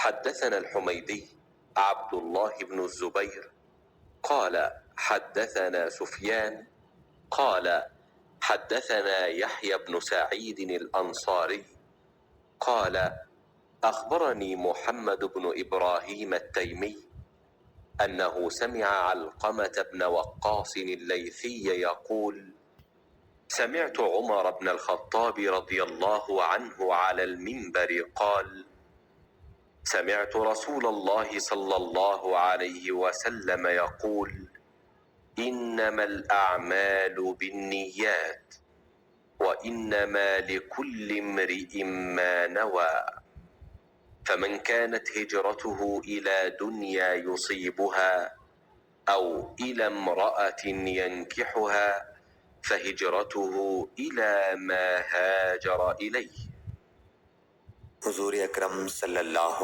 حدثنا الحميدي عبد الله بن الزبير قال حدثنا سفيان قال حدثنا يحيى بن سعيد الأنصاري قال أخبرني محمد بن إبراهيم التيمي أنه سمع علقمة بن وقاص الليثي يقول: سمعت عمر بن الخطاب رضي الله عنه على المنبر قال: سمعت رسول الله صلى الله عليه وسلم يقول: إنما الأعمال بالنيات وإنما لكل امرئ ما نوى، فمن كانت هجرته إلى دنيا يصيبها أو إلى امرأة ينكحها فهجرته إلى ما هاجر إليه. حضور اکرم صلی اللہ